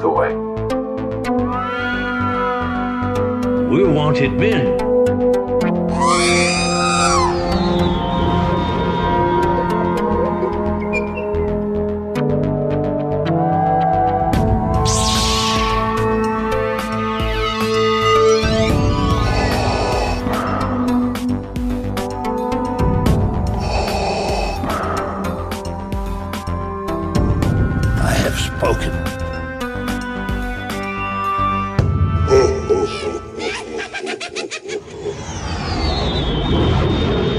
the way. We wanted men. I have spoken.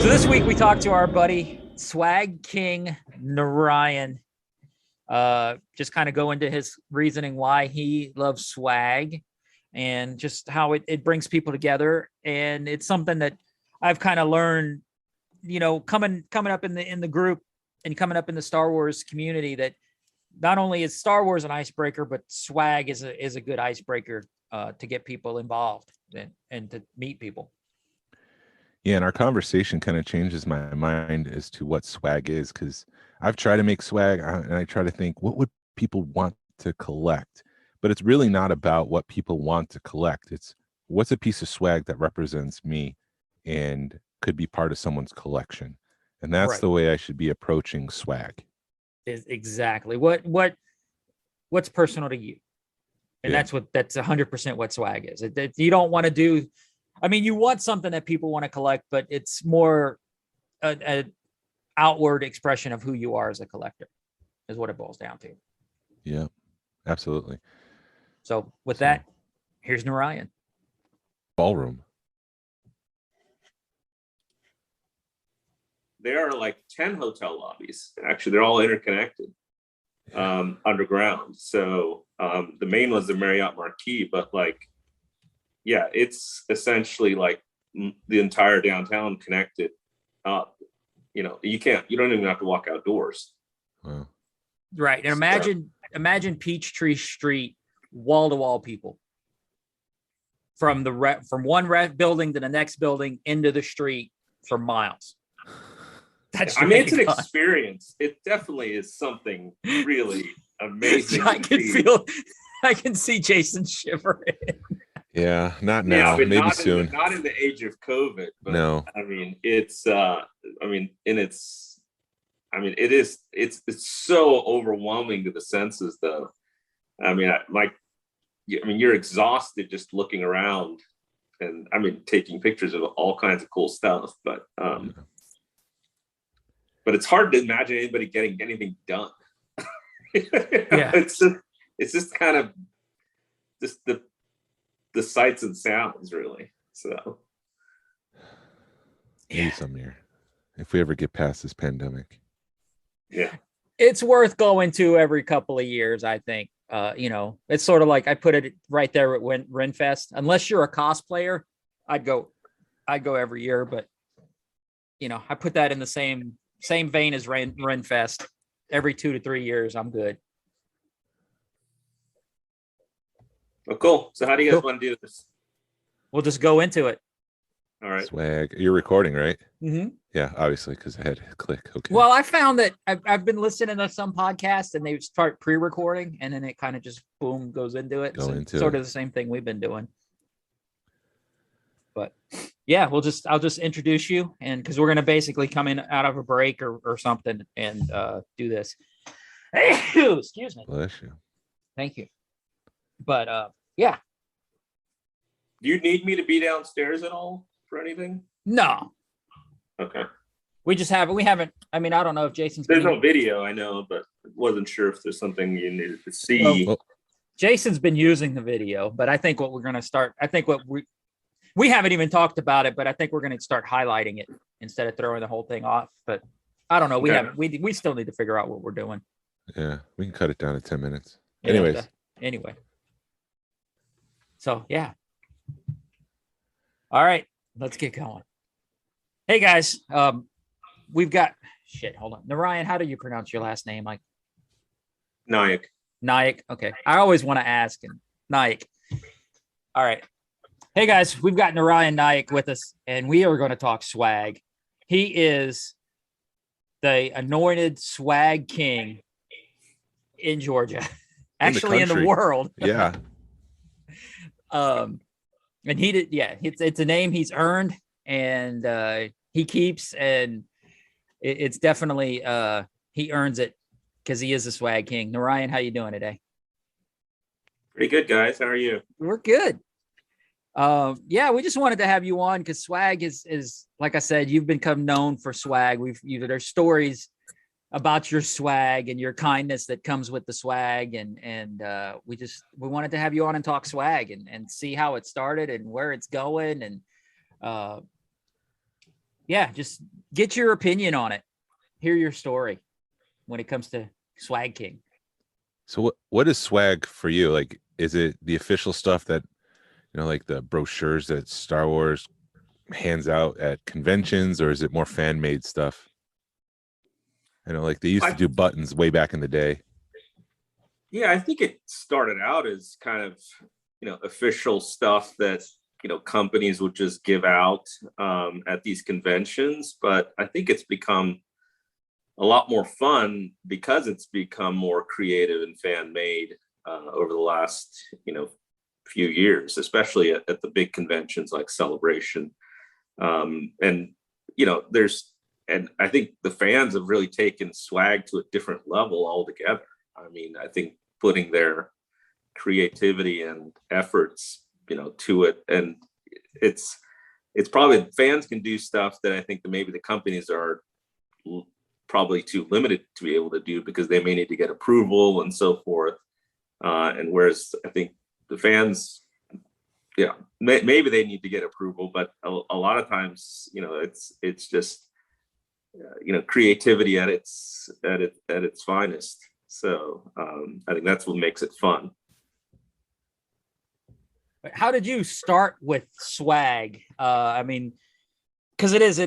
So this week we talked to our buddy Swag King Narayan. Just kind of go into his reasoning why he loves swag and just how it brings people together. And it's something that I've kind of learned, you know, coming up in the group and coming up in the Star Wars community, that not only is Star Wars an icebreaker, but swag is a good icebreaker to get people involved and to meet people. Yeah, and our conversation kind of changes my mind as to what swag is, because I've tried to make swag and I try to think, what would people want to collect? But it's really not about what people want to collect. It's what's a piece of swag that represents me and could be part of someone's collection. And that's Right. the way I should be approaching swag. Is exactly what's personal to you. And Yeah. that's 100% what swag is. You don't want to do, I mean, you want something that people want to collect, but it's more a outward expression of who you are as a collector is what it boils down to. Yeah, absolutely. So with that, here's Narayan. Ballroom. There are like 10 hotel lobbies. Actually, they're all interconnected underground. So the main was the Marriott Marquis, but like, yeah, it's essentially like the entire downtown connected up. You know, you don't even have to walk outdoors. Wow. Right. And imagine Peachtree Street, wall to wall people from one building to the next building into the street for miles. That's I mean, it's an experience. It definitely is something really amazing. I can see Jason shivering. Yeah, not now. Yeah, maybe soon. Not in the age of COVID. But, No. I mean, it's so overwhelming to the senses, though. I mean, you're exhausted just looking around, and I mean, taking pictures of all kinds of cool stuff. But it's hard to imagine anybody getting anything done. Yeah, it's just kind of just the sights and sounds, really. So Maybe some year, if we ever get past this pandemic. Yeah, it's worth going to every couple of years, I think. You know, it's sort of like I put it right there at Renfest. Unless you're a cosplayer, I'd go every year. But you know, I put that in the same vein as Renfest. Every 2 to 3 years, I'm good. well, cool. So how do you guys want to do this? We'll just go into it. All right. Swag. You're recording, right? Mm-hmm. Yeah, obviously, because I had to click. Okay. Well, I found that I've been listening to some podcasts and they start pre-recording and then it kind of just boom goes into it. Sort of the same thing we've been doing. But yeah, I'll just introduce you, and because we're gonna basically come in out of a break or something and do this. Excuse me. Bless you. Thank you. But yeah. Do you need me to be downstairs at all for anything? No. Okay. We haven't. I mean, I don't know if Jason's. There's no video, I know, but wasn't sure if there's something you needed to see. Well, Jason's been using the video, but I think what we're gonna start. I think what we haven't even talked about it, but I think we're going to start highlighting it instead of throwing the whole thing off. But I don't know. We still need to figure out what we're doing. Yeah, we can cut it down to 10 minutes. Anyways. Anyway. So, yeah. All right, let's get going. Hey guys, we've got hold on. Narayan, how do you pronounce your last name? Like Naik. Okay. I always want to ask him. Naik. All right. Hey guys, we've got Narayan Naik with us, and we are going to talk swag. He is the anointed swag king in Georgia actually in the country. world. Yeah. And he did, yeah, it's a name he's earned and he keeps, and it's definitely he earns it because he is the swag king. Narayan, how you doing today? Pretty good, guys. How are you? We're good. Yeah, we just wanted to have you on because swag is like I said, you've become known for swag. There's stories about your swag and your kindness that comes with the swag, and we wanted to have you on and talk swag and see how it started and where it's going, and yeah, just get your opinion on it, hear your story when it comes to Swag King. So what is swag for you? Like, is it the official stuff that, like the brochures that Star Wars hands out at conventions, or is it more fan-made stuff? Like they used to do buttons way back in the day. Yeah, I think it started out as kind of, official stuff that, companies would just give out at these conventions. But I think it's become a lot more fun because it's become more creative and fan-made over the last, few years, especially at the big conventions like Celebration. And I think the fans have really taken swag to a different level altogether. I mean, I think putting their creativity and efforts, to it, and it's probably fans can do stuff that I think that maybe the companies are probably too limited to be able to do because they may need to get approval and so forth. And whereas I think the fans, maybe they need to get approval, but a lot of times, it's just creativity at its finest. So I think that's what makes it fun. How did you start with swag? I mean, because it is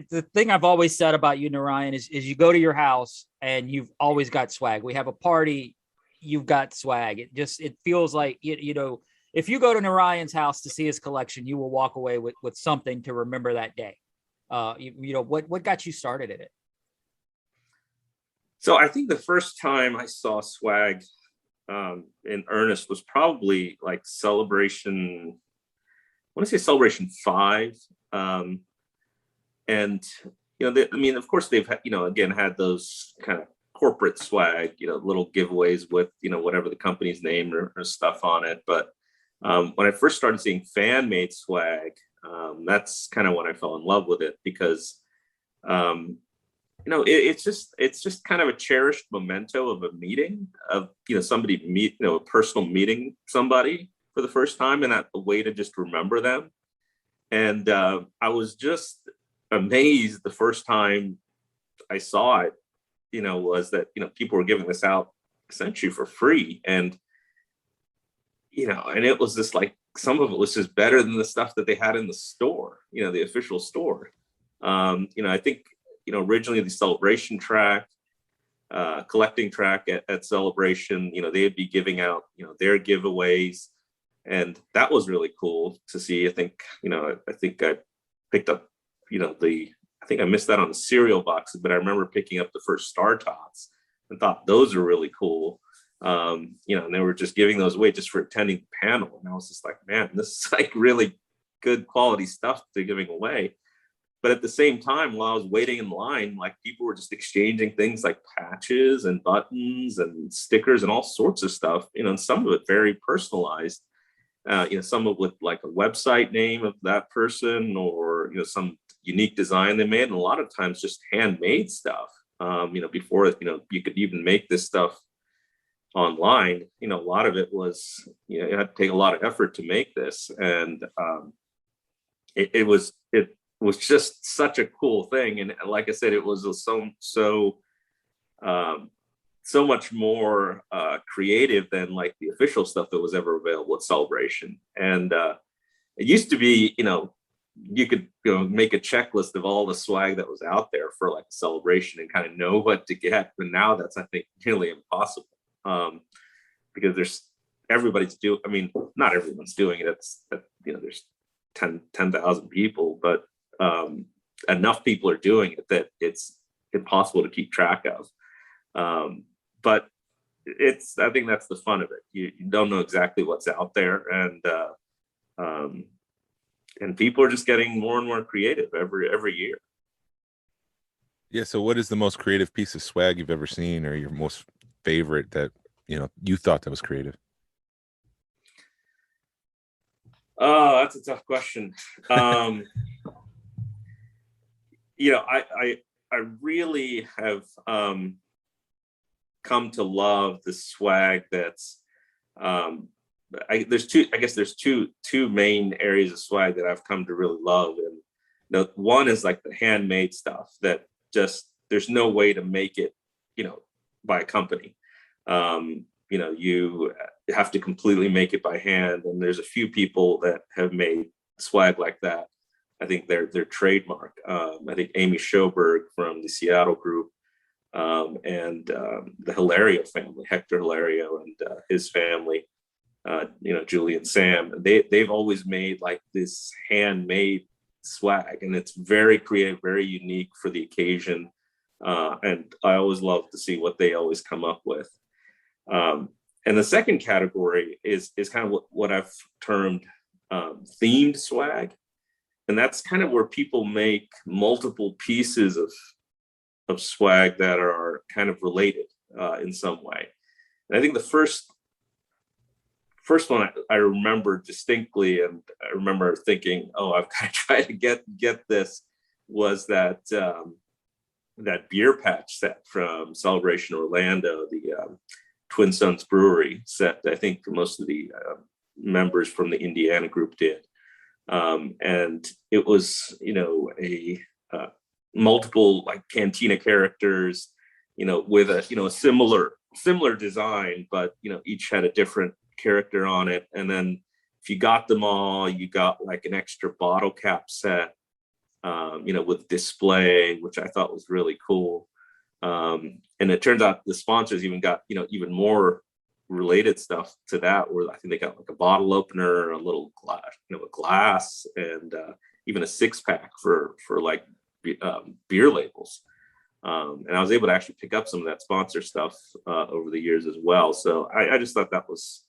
the thing I've always said about you, Narayan, is you go to your house and you've always got swag. We have a party, you've got swag. It feels like, if you go to Narayan's house to see his collection, you will walk away with something to remember that day. What got you started in it? So I think the first time I saw swag in earnest was probably like Celebration. I want to say Celebration 5. And, of course they've had, again, had those kind of corporate swag, little giveaways with, whatever the company's name or stuff on it. But when I first started seeing fan-made swag, that's kind of when I fell in love with it because, it's just kind of a cherished memento of a meeting of, somebody a personal meeting somebody for the first time, and that a way to just remember them. And I was just amazed the first time I saw it, was that, people were giving this out essentially for free. And, and it was just like, some of it was just better than the stuff that they had in the store, the official store. I think, originally the Celebration track, collecting track at Celebration, they'd be giving out, their giveaways. And that was really cool to see. I think I picked up, I think I missed that on the cereal boxes, but I remember picking up the first Star Tots and thought those are really cool. And they were just giving those away just for attending the panel. And I was just like, man, this is like really good quality stuff they're giving away. But at the same time, while I was waiting in line, like people were just exchanging things like patches and buttons and stickers and all sorts of stuff, and some of it very personalized. Some of it with like a website name of that person or, some unique design they made. And a lot of times just handmade stuff, before, you could even make this stuff online. A lot of it was, you had to take a lot of effort to make this. And it was just such a cool thing. And like I said, it was so much more creative than like the official stuff that was ever available at Celebration. And it used to be, you could make a checklist of all the swag that was out there for like a Celebration and kind of know what to get. But now that's, I think, nearly impossible because not everyone's doing it. There's 10,000 people, but enough people are doing it that it's impossible to keep track of. But I think that's the fun of it. You don't know exactly what's out there, and people are just getting more and more creative every year. Yeah. So what is the most creative piece of swag you've ever seen, or your most favorite that, you thought that was creative? Oh, that's a tough question. I really have come to love the swag that's there's two main areas of swag that I've come to really love. And one is like the handmade stuff that just there's no way to make it, by a company. You have to completely make it by hand, and there's a few people that have made swag like that. I think they're trademark. I think Amy Schoberg from the Seattle group, and the Hilario family, Hector Hilario and his family, Julie and Sam. They've always made like this handmade swag, and it's very creative, very unique for the occasion. And I always love to see what they always come up with. And the second category is kind of what I've termed themed swag. And that's kind of where people make multiple pieces of swag that are kind of related in some way. And I think the first one I remember distinctly, and I remember thinking, oh, I've got to try to get this, was that beer patch set from Celebration Orlando, the Twin Suns Brewery set. I think most of the members from the Indiana group did. And it was, a multiple like cantina characters, with a similar design, but each had a different character on it. And then if you got them all, you got like an extra bottle cap set, with display, which I thought was really cool. And it turns out the sponsors even got, even more related stuff to that, where I think they got like a bottle opener, a little glass, a glass, and even a 6-pack for like beer labels. And I was able to actually pick up some of that sponsor stuff over the years as well. So I just thought that was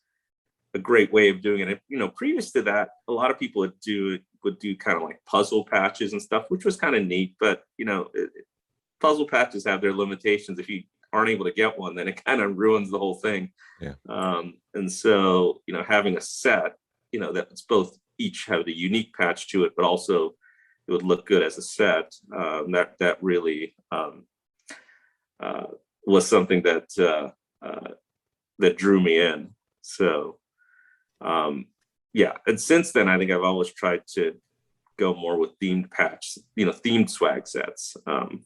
a great way of doing it. Previous to that, a lot of people would do kind of like puzzle patches and stuff, which was kind of neat. But puzzle patches have their limitations. If you aren't able to get one, then it kind of ruins the whole thing. Yeah. And so having a set, that's both each have a unique patch to it, but also it would look good as a set. That really was something that drew me in. So and since then I think I've always tried to go more with themed patch, themed swag sets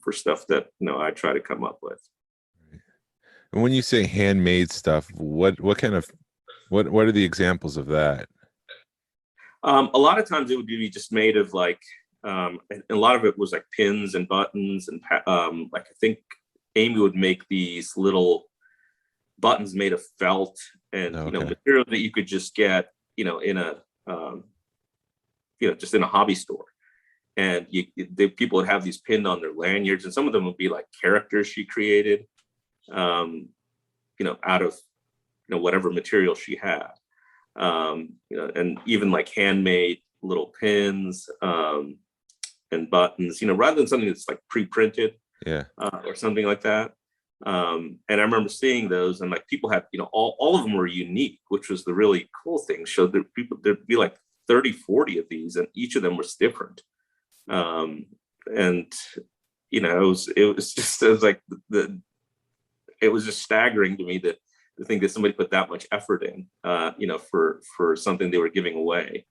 for stuff that I try to come up with. And when you say handmade stuff, what are the examples of that? A lot of times it would be just made of like and a lot of it was like pins and buttons and like I think Amy would make these little buttons made of felt and material that you could just get in a just in a hobby store, and people would have these pinned on their lanyards, and some of them would be like characters she created out of whatever material she had, and even like handmade little pins and buttons, rather than something that's like pre-printed or something like that. And I remember seeing those, and like people had, all of them were unique, which was the really cool thing. Showed that there'd be like 30, 40 of these, and each of them was different. And it was just staggering to me to think that somebody put that much effort in, for something they were giving away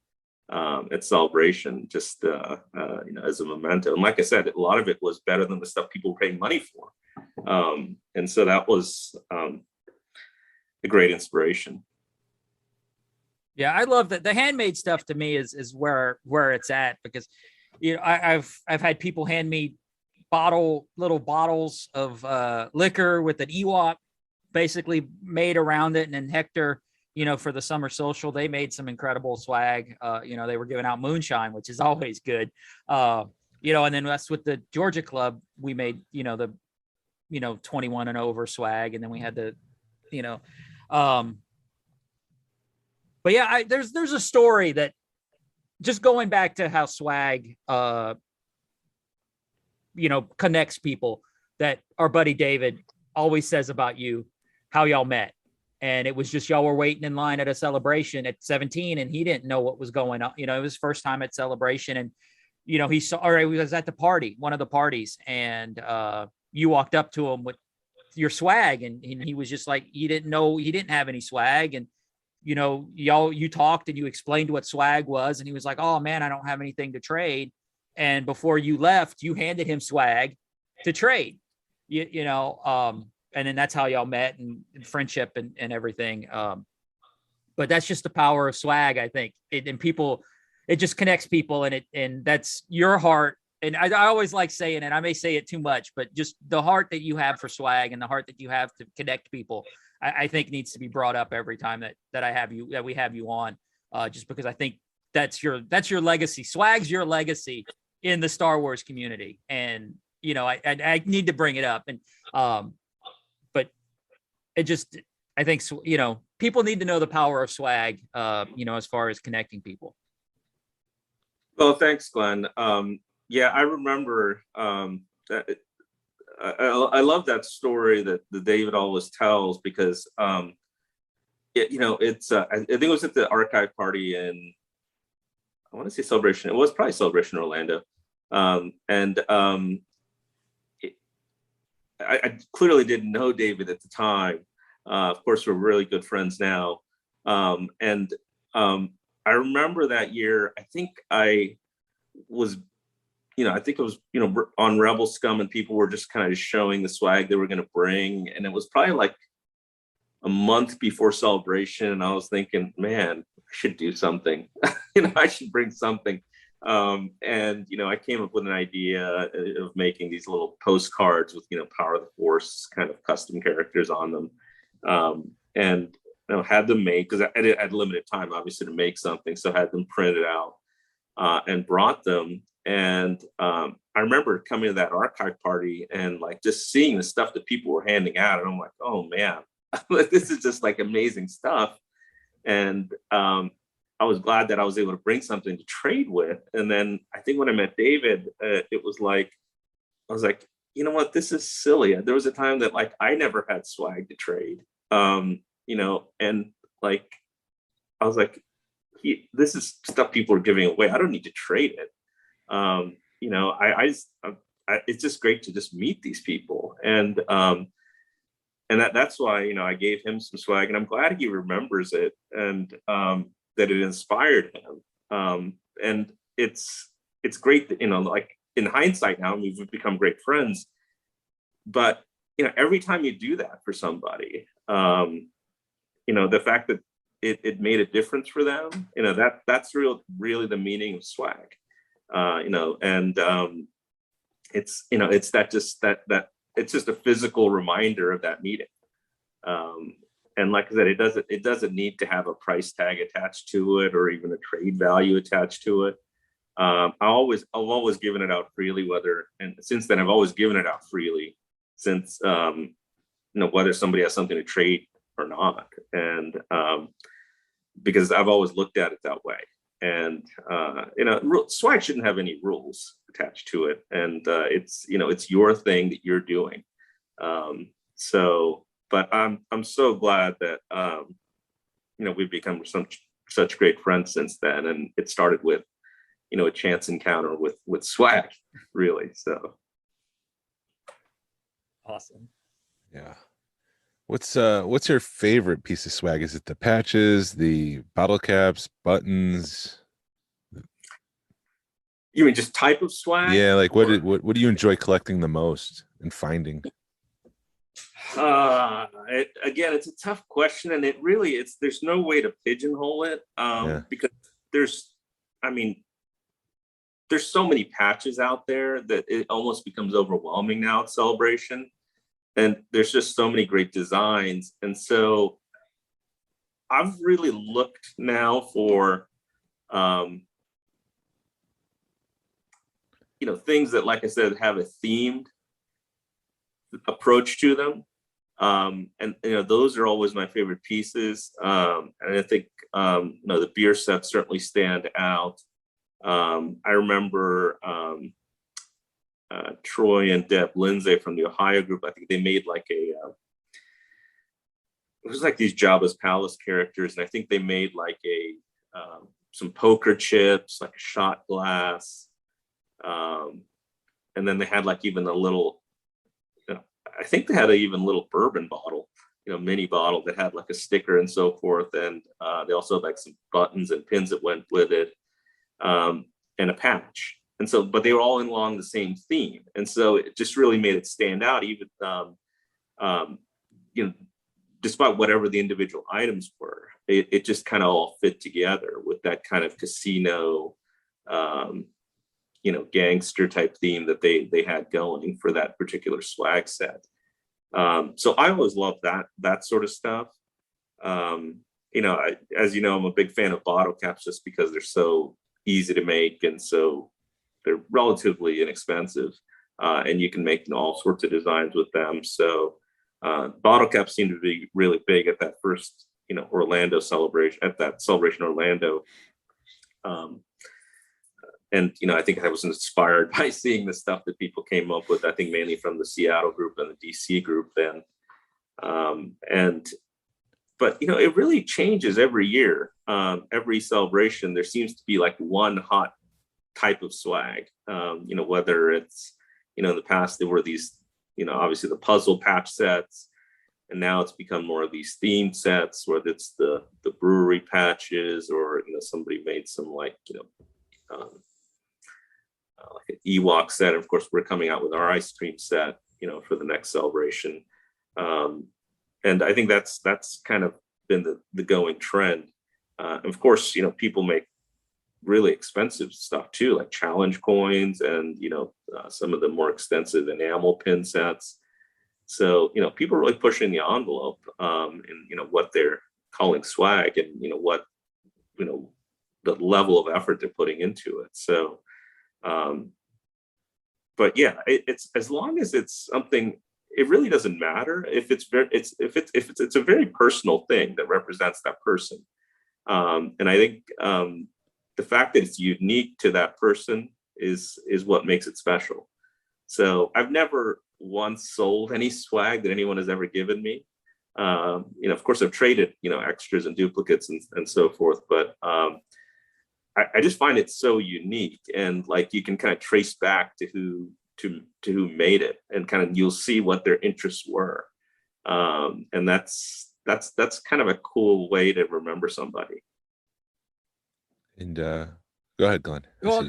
at Celebration, just as a memento. And like I said, a lot of it was better than the stuff people were paying money for. And so that was a great inspiration. Yeah, I love that. The handmade stuff to me is where it's at, because I've had people hand me little bottles of liquor with an Ewok basically made around it, and then Hector, for the summer social, they made some incredible swag. They were giving out moonshine, which is always good. And then that's with the Georgia Club, we made the 21 and over swag, and then we had the But yeah, there's a story that, just going back to how swag, connects people, that our buddy David always says about you, how y'all met. And it was just, y'all were waiting in line at a celebration at 17, and he didn't know what was going on. It was first time at celebration, and he was at the party, one of the parties, and you walked up to him with your swag, and he was just like, he didn't know, he didn't have any swag. And you talked and you explained what swag was, and he was like, oh man, I don't have anything to trade. And before you left, you handed him swag to trade, and then that's how y'all met, and friendship and everything. But that's just the power of swag, I think. It just connects people, and that's your heart. And I always like saying it, I may say it too much, but just the heart that you have for swag and the heart that you have to connect people, I think needs to be brought up every time that we have you on, just because I think that's your legacy. Swag's your legacy in the Star Wars community. And, I need to bring it up. And, but it just, I think, people need to know the power of swag, as far as connecting people. Well, thanks, Glenn. Yeah, I remember that. I love that story that David always tells, because it's I think it was at the archive party in, I want to say Celebration. It was probably Celebration Orlando, I clearly didn't know David at the time. Of course, we're really good friends now, and I remember that year. I think I was. I think it was, on Rebel Scum, and people were just kind of showing the swag they were going to bring. And it was probably like a month before Celebration. And I was thinking, man, I should do something. I should bring something. I came up with an idea of making these little postcards with, Power of the Force kind of custom characters on them. And had them made, because I had limited time, obviously, to make something. So I had them printed out and brought them. And I remember coming to that archive party and like just seeing the stuff that people were handing out, and I'm like, oh man, this is just like amazing stuff. And I was glad that I was able to bring something to trade with. And then I think when I met David, it was like, I was like, you know what, this is silly. There was a time that like I never had swag to trade, and like I was like, this is stuff people are giving away. I don't need to trade it. It's just great to just meet these people, and that's why I gave him some swag, and I'm glad he remembers it, and that it inspired him. And it's great that like in hindsight now we've become great friends, but every time you do that for somebody, the fact that it made a difference for them, that's really the meaning of swag. It's that it's just a physical reminder of that meeting. And like I said, it doesn't need to have a price tag attached to it or even a trade value attached to it. I've always given it out freely, and since then I've always given it out freely, since whether somebody has something to trade or not. And because I've always looked at it that way. And swag shouldn't have any rules attached to it, and it's your thing that you're doing. But I'm so glad that we've become such great friends since then, and it started with a chance encounter with swag, really. So awesome. Yeah. What's your favorite piece of swag? Is it the patches, the bottle caps, buttons? You mean just type of swag? Yeah, like what do you enjoy collecting the most and finding? Again, it's a tough question, and there's no way to pigeonhole it, because there's so many patches out there that it almost becomes overwhelming now at Celebration. And there's just so many great designs. And so I've really looked now for, things that, like I said, have a themed approach to them. And those are always my favorite pieces. And I think the beer sets certainly stand out. I remember Troy and Deb Lindsay from the Ohio group. I think they made like it was like these Jabba's Palace characters, and I think they made like some poker chips, like a shot glass, and then they had like even a little, I think they had an even little bourbon bottle, mini bottle that had like a sticker and so forth, and they also had like some buttons and pins that went with it, and a patch. And so, but they were all along the same theme, and so it just really made it stand out, even despite whatever the individual items were, it just kind of all fit together with that kind of casino, gangster type theme that they had going for that particular swag set. So I always love that sort of stuff. As you know, I'm a big fan of bottle caps just because they're so easy to make, and so they're relatively inexpensive, and you can make all sorts of designs with them. So bottle caps seem to be really big at that first, Orlando celebration, at that Celebration Orlando. And, I think I was inspired by seeing the stuff that people came up with, I think mainly from the Seattle group and the DC group then. But it really changes every year. Every celebration, there seems to be like one hot type of swag, whether it's, in the past, there were these, obviously the puzzle patch sets, and now it's become more of these themed sets, whether it's the brewery patches, or, somebody made some like an Ewok set. Of course, we're coming out with our ice cream set, for the next celebration. And I think that's kind of been the going trend. Of course, people make really expensive stuff too, like challenge coins and, some of the more extensive enamel pin sets. So, people are really pushing the envelope in, what they're calling swag, and, what, the level of effort they're putting into it. So, but yeah, it's, as long as it's something, it really doesn't matter if it's a very personal thing that represents that person. And I think the fact that it's unique to that person is what makes it special. So I've never once sold any swag that anyone has ever given me. Of course I've traded, extras and duplicates and so forth, but I just find it so unique, and like you can kind of trace back to who made it, and kind of you'll see what their interests were. And that's kind of a cool way to remember somebody. And go ahead, Glenn. Well,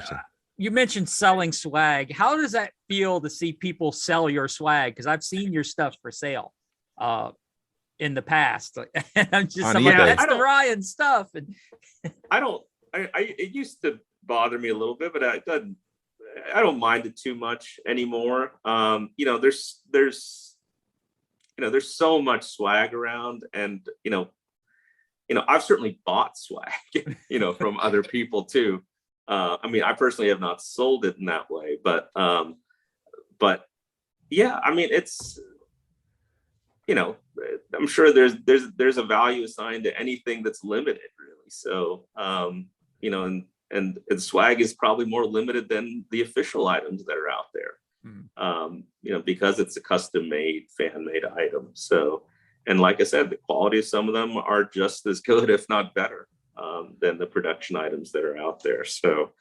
you mentioned selling swag. How does that feel to see people sell your swag? Because I've seen your stuff for sale in the past. I'm just like, that's the Ryan stuff. And it used to bother me a little bit, but I don't mind it too much anymore. There's so much swag around, and I've certainly bought swag, from other people too. I personally have not sold it in that way, but yeah, it's, I'm sure there's a value assigned to anything that's limited, really. So, and swag is probably more limited than the official items that are out there, because it's a custom made, fan made item. So, and like I said, the quality of some of them are just as good, if not better, than the production items that are out there. So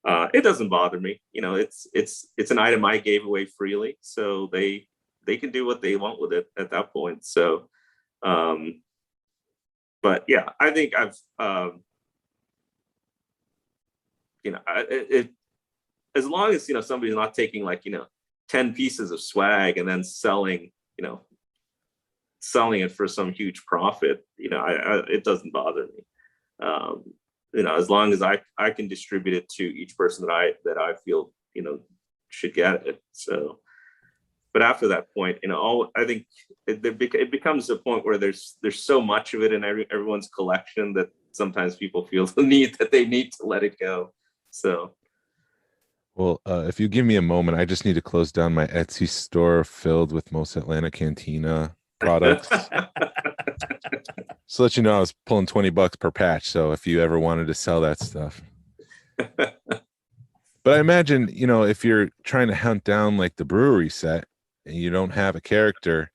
it doesn't bother me. It's an item I gave away freely, so they can do what they want with it at that point. So, but yeah, I think I've, as long as, somebody's not taking like, 10 pieces of swag and then selling it for some huge profit, it doesn't bother me. As long as I can distribute it to each person that I feel, should get it. So, but after that point, I think it becomes a point where there's so much of it in everyone's collection that sometimes people feel the need that they need to let it go. So, well, if you give me a moment, I just need to close down my Etsy store filled with Most Atlanta Cantina products. So let you know, I was pulling $20 per patch. So if you ever wanted to sell that stuff. But I imagine, if you're trying to hunt down like the brewery set and you don't have a character,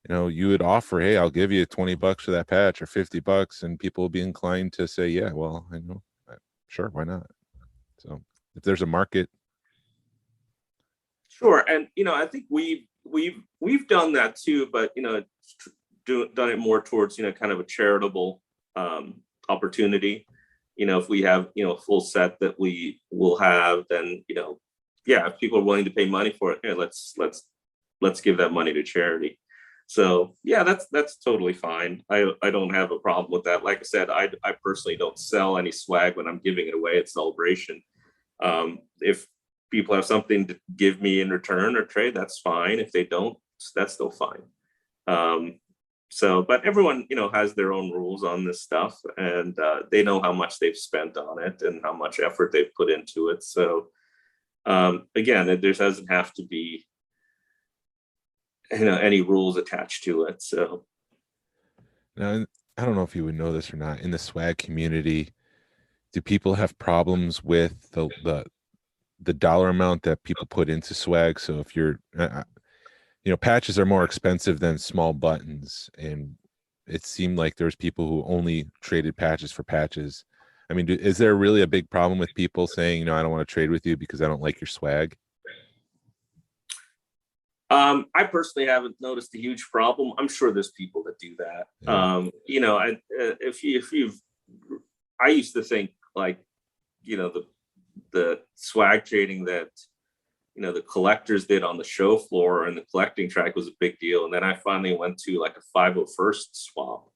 you would offer, hey, I'll give you $20 for that patch or $50, and people will be inclined to say, yeah, well, sure, why not? So if there's a market. Sure. And, I think we've done that too, but, done it more towards, kind of a charitable opportunity. If we have, a full set that we will have, then, if people are willing to pay money for it, let's give that money to charity. So yeah, that's totally fine. I don't have a problem with that. Like I said, I personally don't sell any swag when I'm giving it away at Celebration. If people have something to give me in return or trade, that's fine. If they don't, that's still fine. But everyone, has their own rules on this stuff, and they know how much they've spent on it and how much effort they've put into it. So again, there doesn't have to be, any rules attached to it. So now, I don't know if you would know this or not. In the swag community, do people have problems with the dollar amount that people put into swag? So if you're, patches are more expensive than small buttons, and it seemed like there's people who only traded patches for patches. I mean, is there really a big problem with people saying, I don't want to trade with you because I don't like your swag? I personally haven't noticed a huge problem. I'm sure there's people that do that. Yeah. I used to think like, the swag trading that, the collectors did on the show floor and the collecting track was a big deal. And then I finally went to like a 501st swap,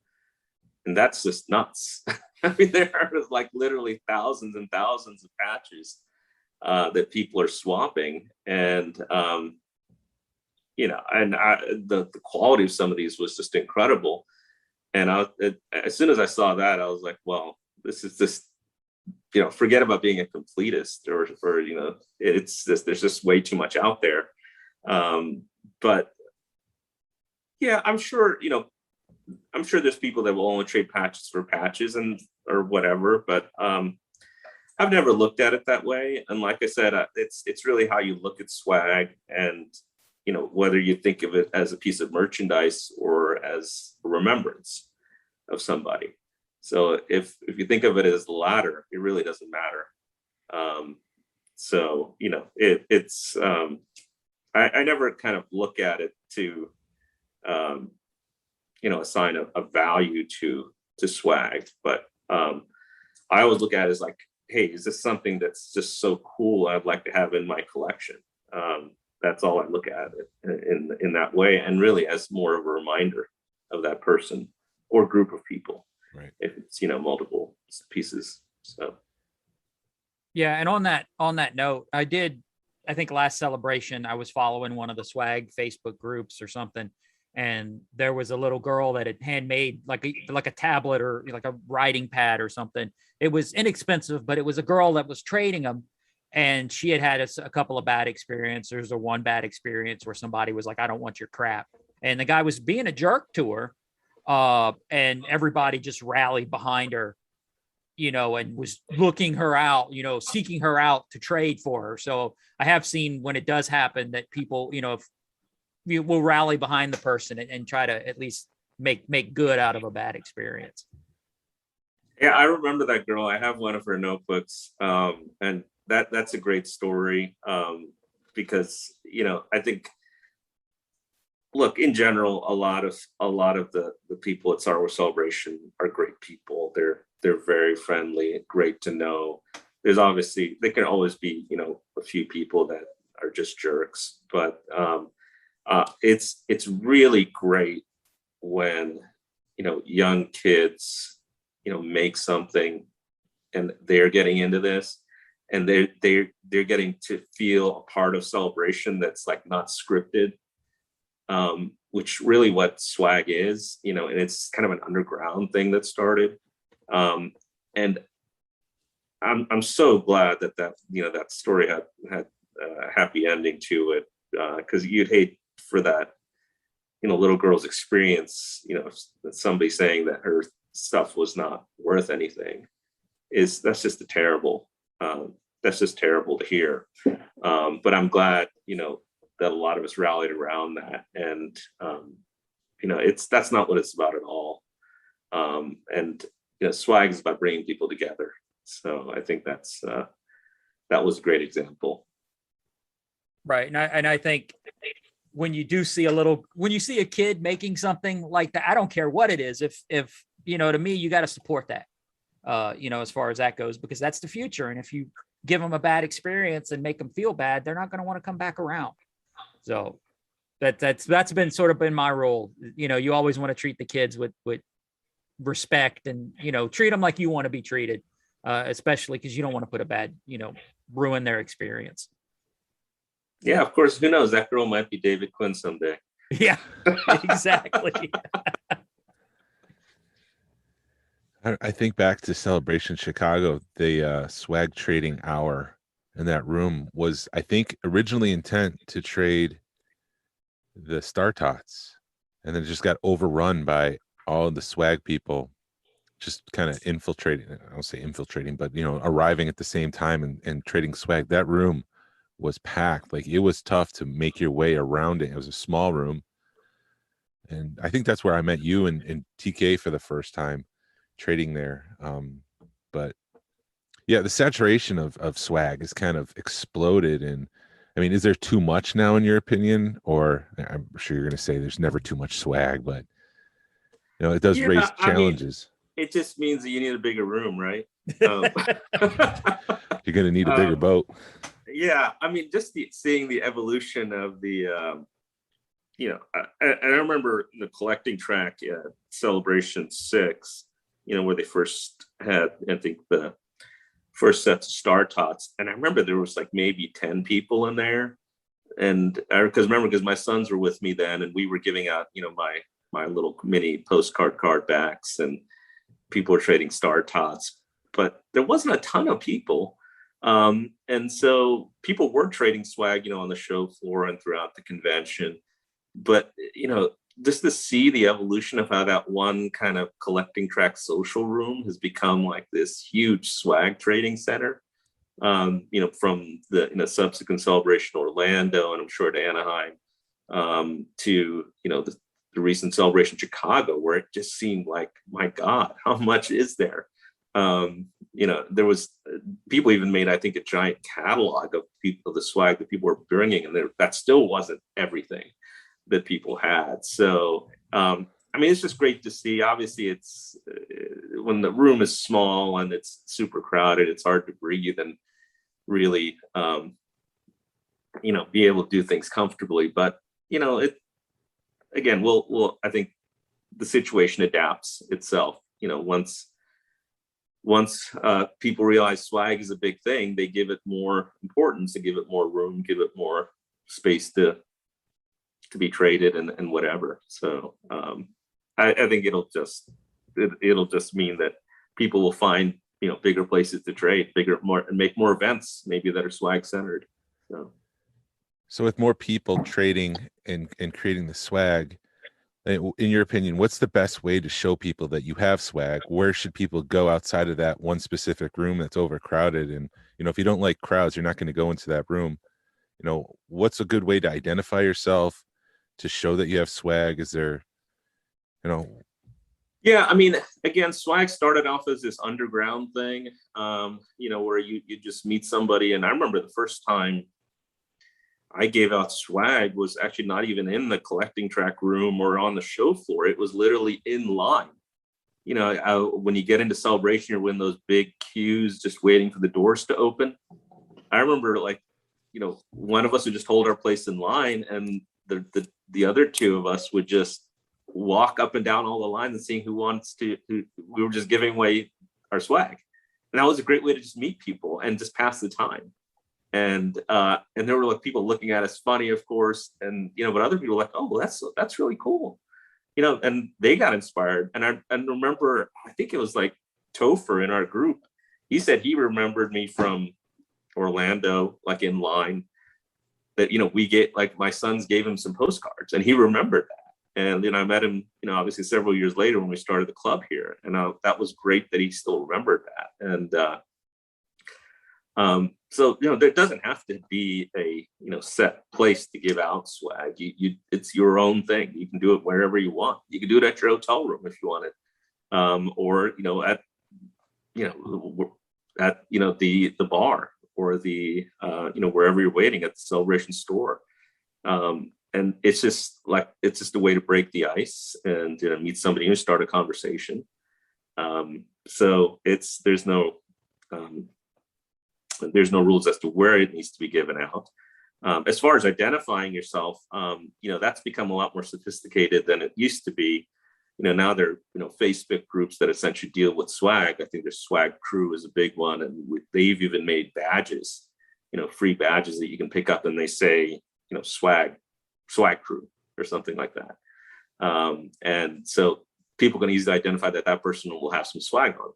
and that's just nuts. I mean, there are like literally thousands and thousands of patches that people are swapping. And, the quality of some of these was just incredible. And as soon as I saw that, I was like, well, this is just, forget about being a completist or it's just, there's just way too much out there. But yeah, I'm sure there's people that will only trade patches for patches or whatever, but I've never looked at it that way. And like I said, it's really how you look at swag, and whether you think of it as a piece of merchandise or as a remembrance of somebody. So if you think of it as the latter, it really doesn't matter. I never kind of look at it to, assign a value to swag, but I always look at it as like, hey, is this something that's just so cool I'd like to have in my collection? That's all I look at it in that way, and really as more of a reminder of that person or group of people. Right. If it's multiple pieces. So Yeah, and on that note, I think last Celebration I was following one of the swag Facebook groups or something, and there was a little girl that had handmade like a tablet or like a writing pad or something. It was inexpensive, but it was a girl that was trading them. And she had a couple of bad experiences, or one bad experience where somebody was like, I don't want your crap. And the guy was being a jerk to her. And everybody just rallied behind her, and was looking her out, seeking her out to trade for her. So I have seen when it does happen that people, if you will rally behind the person and try to at least make good out of a bad experience. Yeah, I remember that girl. I have one of her notebooks. And that's a great story, because I think, look, in general, a lot of the people at Star Wars Celebration are great people. They're very friendly, great to know. There's obviously, there can always be a few people that are just jerks, but it's really great when young kids make something and they're getting into this, and they're getting to feel a part of Celebration that's like not scripted, which really what swag is, and it's kind of an underground thing that started, and I'm so glad that story had a happy ending to it, because you'd hate for that little girl's experience, somebody saying that her stuff was not worth anything that's just that's just terrible to hear. But I'm glad, that a lot of us rallied around that. And, that's not what it's about at all. And, swag is about bringing people together. So I think that was a great example. Right. And I think when you see a kid making something like that, I don't care what it is. If to me, you got to support that, as far as that goes, because that's the future. And if you give them a bad experience and make them feel bad, they're not going to want to come back around. So that's been sort of been my role. You always want to treat the kids with respect and, treat them like you want to be treated, especially because you don't want to put a bad, ruin their experience. Yeah, of course. Who knows? That girl might be David Quinn someday. Yeah, exactly. I think back to Celebration Chicago, the swag trading hour in that room was, I think, originally intent to trade the Star Tots, and then it just got overrun by all of the swag people just kind of infiltrating. I don't say infiltrating, but arriving at the same time and trading swag. That room was packed. Like, it was tough to make your way around it. It was a small room. And I think that's where I met you and TK for the first time, trading there. But yeah, the saturation of swag has kind of exploded. And I mean, is there too much now in your opinion? Or I'm sure you're going to say there's never too much swag, but it does raise challenges. It just means that you need a bigger room, right? You're going to need a bigger boat. Yeah, I mean, just seeing the evolution of the, I remember the collecting track at Celebration 6, where they first had, I think, the first sets of Star Tots. And I remember there was like maybe 10 people in there. And because my sons were with me then, and we were giving out, my little mini postcard card backs, and people were trading Star Tots. But there wasn't a ton of people. And so people were trading swag, on the show floor and throughout the convention. But, just to see the evolution of how that one kind of collecting track social room has become like this huge swag trading center, from the subsequent Celebration Orlando, and I'm sure at Anaheim, to, the recent Celebration Chicago, where it just seemed like, my God, how much is there? There was people even made, I think, a giant catalog of the swag that people were bringing, and that still wasn't everything that people had. So, it's just great to see. Obviously, it's when the room is small and it's super crowded, it's hard to breathe and really, be able to do things comfortably. But, again, I think the situation adapts itself. Once people realize swag is a big thing, they give it more importance, they give it more room, give it more space to be traded and whatever. So I think it'll just mean that people will find bigger places to trade, and make more events maybe that are swag centered. So with more people trading and creating the swag, in your opinion, what's the best way to show people that you have swag? Where should people go outside of that one specific room that's overcrowded? And, if you don't like crowds, you're not going to go into that room. What's a good way to identify yourself, to show that you have swag? Is there, Yeah, again, swag started off as this underground thing, where you just meet somebody. And I remember the first time I gave out swag was actually not even in the collecting track room or on the show floor. It was literally in line. When you get into Celebration, you're in those big queues just waiting for the doors to open. I remember, one of us would just hold our place in line, and the other two of us would just walk up and down all the lines and seeing who wants to. We were just giving away our swag, and that was a great way to just meet people and just pass the time. And there were people looking at us funny, of course, and but other people were like, oh, well, that's really cool, and they got inspired. And I remember, I think it was like Topher in our group. He said he remembered me from Orlando, in line, that we get my sons gave him some postcards, and he remembered that. And I met him, obviously several years later when we started the club here, and that was great that he still remembered that. And so there doesn't have to be a set place to give out swag. It's your own thing. You can do it wherever you want. You can do it at your hotel room if you want it, or at the bar, or the wherever you're waiting at the Celebration store. And it's just a way to break the ice and meet somebody and start a conversation. So there's no rules as to where it needs to be given out. As far as identifying yourself, that's become a lot more sophisticated than it used to be. Now there are Facebook groups that essentially deal with swag. I think there's Swag Crew is a big one, and they've even made badges, free badges that you can pick up, and they say swag crew or something like that. And so people can easily identify that person will have some swag on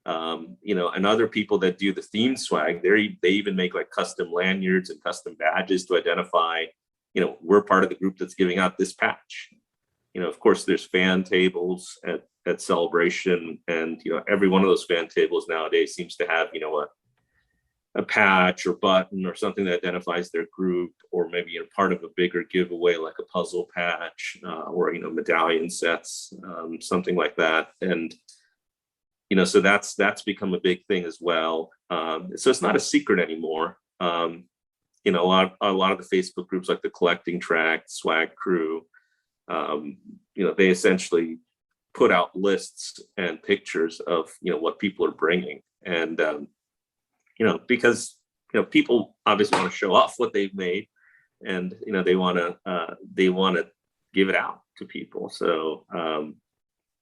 them. And other people that do the themed swag, they even make like custom lanyards and custom badges to identify, we're part of the group that's giving out this patch. Of course, there's fan tables at Celebration, and every one of those fan tables nowadays seems to have a patch or button or something that identifies their group, or maybe part of a bigger giveaway like a puzzle patch, or medallion sets, something like that. And so that's become a big thing as well. So it's not a secret anymore. A lot of the Facebook groups like the Collecting Track, Swag Crew, they essentially put out lists and pictures of what people are bringing. And because people obviously want to show off what they've made, and they want to give it out to people. So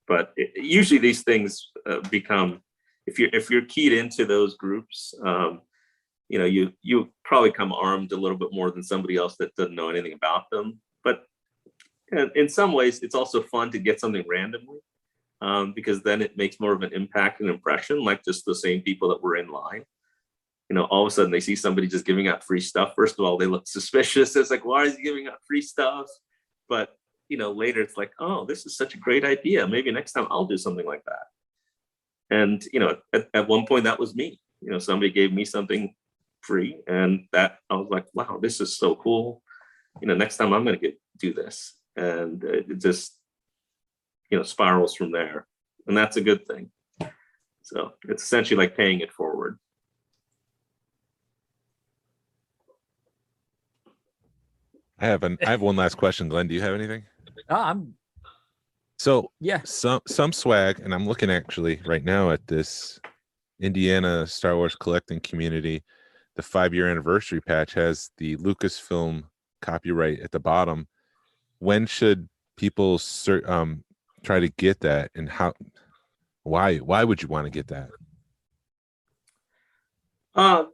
but usually these things become, if you're keyed into those groups, you probably come armed a little bit more than somebody else that doesn't know anything about them. But in some ways it's also fun to get something randomly, because then it makes more of an impact and impression, like just the same people that were in line. All of a sudden they see somebody just giving out free stuff. First of all, they look suspicious. It's like, why is he giving out free stuff? But, later it's like, oh, this is such a great idea. Maybe next time I'll do something like that. And, at one point that was me. Somebody gave me something free, and that I was like, wow, this is so cool. Next time I'm going to do this. And it just, spirals from there. And that's a good thing. So it's essentially like paying it forward. I have one last question. Glenn, do you have anything? So yeah. Some swag, and I'm looking actually right now at this Indiana Star Wars collecting community. The 5-year anniversary patch has the Lucasfilm copyright at the bottom. When should people try to get that, and how? Why would you want to get that? I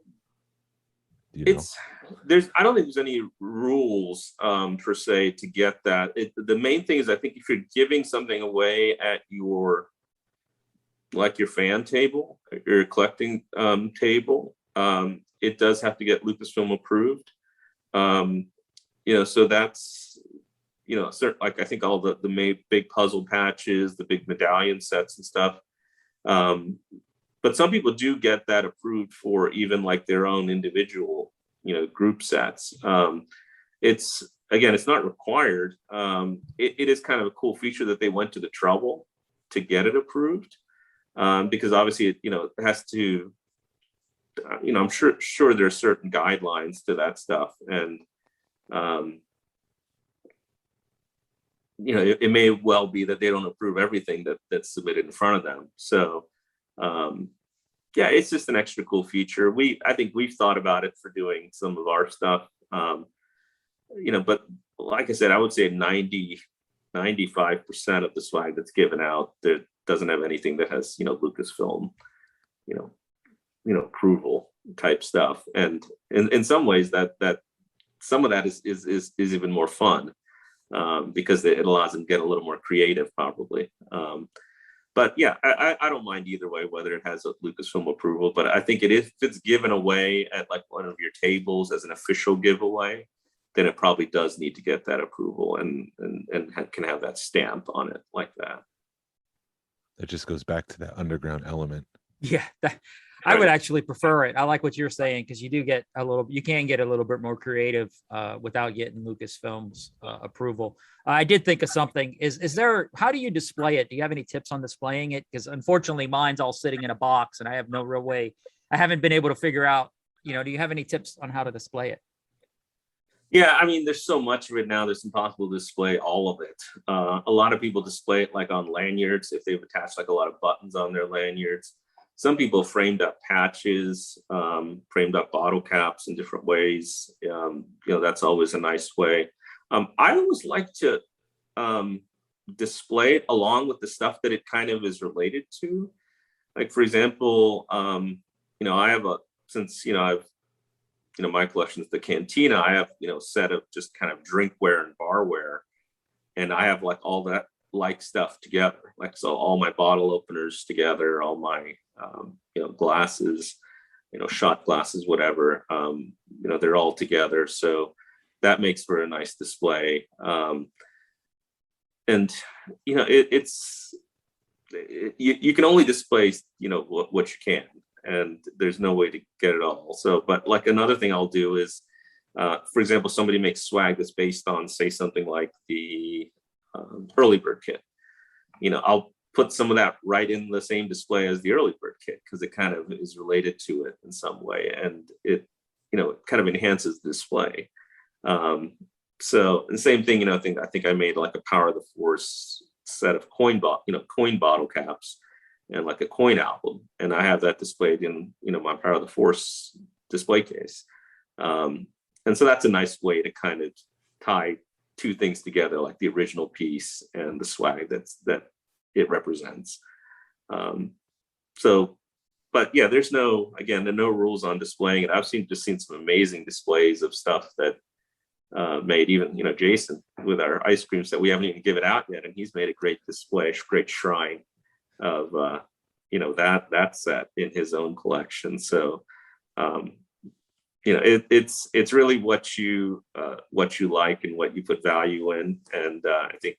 don't think there's any rules per se to get that. The main thing is, I think if you're giving something away at your fan table, your collecting table, it does have to get Lucasfilm approved. So that's certain, like I think all the big puzzle patches, the big medallion sets and stuff. But some people do get that approved for even like their own individual group sets. It's not required. It is kind of a cool feature that they went to the trouble to get it approved, because obviously it has to, I'm sure there are certain guidelines to that stuff, and it may well be that they don't approve everything that's submitted in front of them. So yeah, it's just an extra cool feature. I think we've thought about it for doing some of our stuff, but like I said, I would say 95% of the swag that's given out that doesn't have anything that has Lucasfilm approval type stuff. And in some ways that some of that is even more fun, because it allows them to get a little more creative probably. But yeah, I don't mind either way, whether it has a Lucasfilm approval. But I think if it's given away at like one of your tables as an official giveaway, then it probably does need to get that approval and can have that stamp on it like that. That just goes back to that underground element. Yeah, I would actually prefer it. I like what you're saying, because you can get a little bit more creative without getting Lucasfilm's approval. I did think of something. How do you display it? Do you have any tips on displaying it? Because unfortunately, mine's all sitting in a box, and I have no real way. I haven't been able to figure out. Do you have any tips on how to display it? Yeah, I mean, there's so much of it now that's impossible to display all of it. A lot of people display it like on lanyards, if they've attached like a lot of buttons on their lanyards. Some people framed up patches, framed up bottle caps in different ways. That's always a nice way. I always like to display it along with the stuff that it kind of is related to. Like, for example, I have my collection is the cantina. I have, a set of just kind of drinkware and barware. And I have like all that like stuff together. Like, so all my bottle openers together, all my, glasses, shot glasses, whatever, they're all together. So that makes for a nice display. You can only display, what you can. And there's no way to get it all. So, but like another thing I'll do is, for example, somebody makes swag that's based on, say, something like the early bird kit. I'll put some of that right in the same display as the early bird kit, because it kind of is related to it in some way, and it kind of enhances the display. So, and same thing, I think I made like a Power of the Force set of coin bottle caps and like a coin album, and I have that displayed in my Power of the Force display case. And so that's a nice way to kind of tie two things together, like the original piece and the swag that it represents. But yeah, there are no rules on displaying it. I've seen some amazing displays of stuff that made, even Jason with our ice cream set. We haven't even given it out yet, and he's made a great display, great shrine of that set in his own collection. So it's really what you like and what you put value in, and I think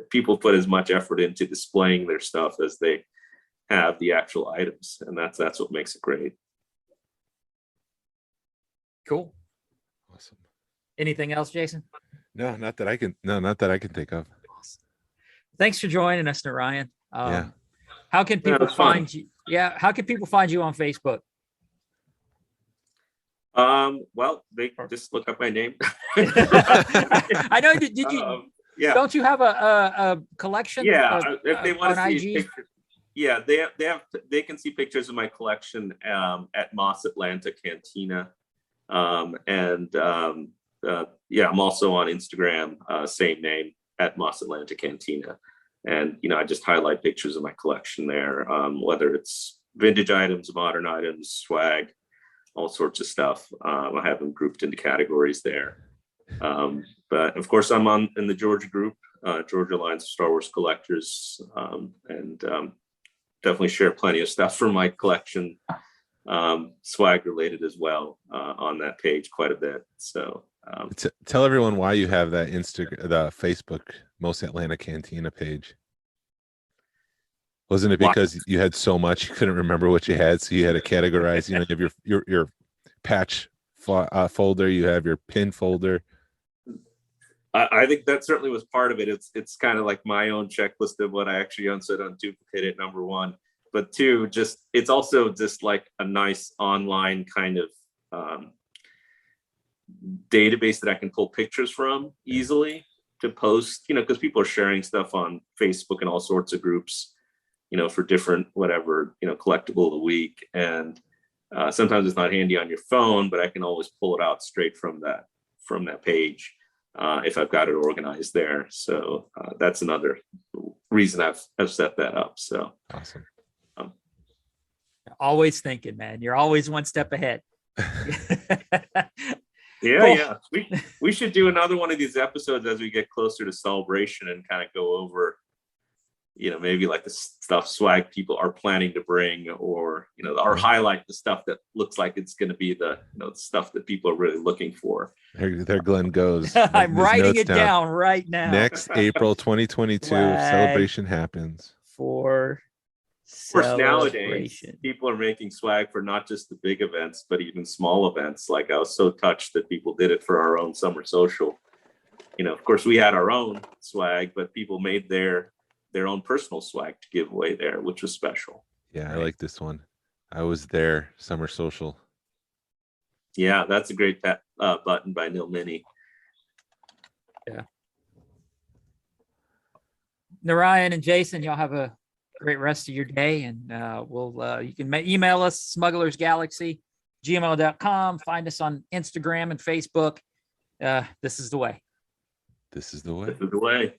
people put as much effort into displaying their stuff as they have the actual items, and that's what makes it great. Cool. Awesome. Anything else, Jason? No, not that I can think of. Awesome. Thanks for joining us, Narayan. Yeah. How can people find you? Yeah. How can people find you on Facebook? Well, they just look up my name. I know. Did you? Yeah. Don't you have a collection? Yeah. If they want to see IG? Yeah, they can see pictures of my collection at Moss Atlanta Cantina. I'm also on Instagram, same name, at Moss Atlanta Cantina. And, I just highlight pictures of my collection there, whether it's vintage items, modern items, swag, all sorts of stuff. I have them grouped into categories there. But of course, I'm in the Georgia group, Georgia Alliance of Star Wars Collectors, and definitely share plenty of stuff from my collection, swag related as well, on that page quite a bit. So tell everyone why you have that the Facebook Most Atlanta Cantina page. Wasn't it because you had so much you couldn't remember what you had, so you had to categorize? You have your patch folder, you have your pin folder. I think that certainly was part of it. It's kind of like my own checklist of what I actually own, so don't duplicate it, number one. But two, it's also just like a nice online kind of database that I can pull pictures from easily to post, because people are sharing stuff on Facebook and all sorts of groups, for different whatever, collectible of the week. And sometimes it's not handy on your phone, but I can always pull it out straight from that page if I've got it organized there. So that's another reason I've set that up. So awesome. Always thinking, man. You're always one step ahead. Yeah. We should do another one of these episodes as we get closer to Celebration and kind of go over, maybe like the stuff swag people are planning to bring, or or highlight the stuff that looks like it's going to be the stuff that people are really looking for. There Glenn goes. I'm His writing notes it down right now. Next April 2022, Swag. celebration happens. For Of course, nowadays celebration. people are making swag for not just the big events, but even small events. Like, I was so touched that people did it for our own summer social. Of course, we had our own swag, but people made their own personal swag to give away there, which was special. Yeah, I like this one. I was there, summer social. Yeah, that's a great button by Neil Mini. Yeah. Narayan and Jason, y'all have a great rest of your day, and you can email us smugglersgalaxy@gmail.com. Find us on Instagram and Facebook. This is the way. This is the way. This is the way.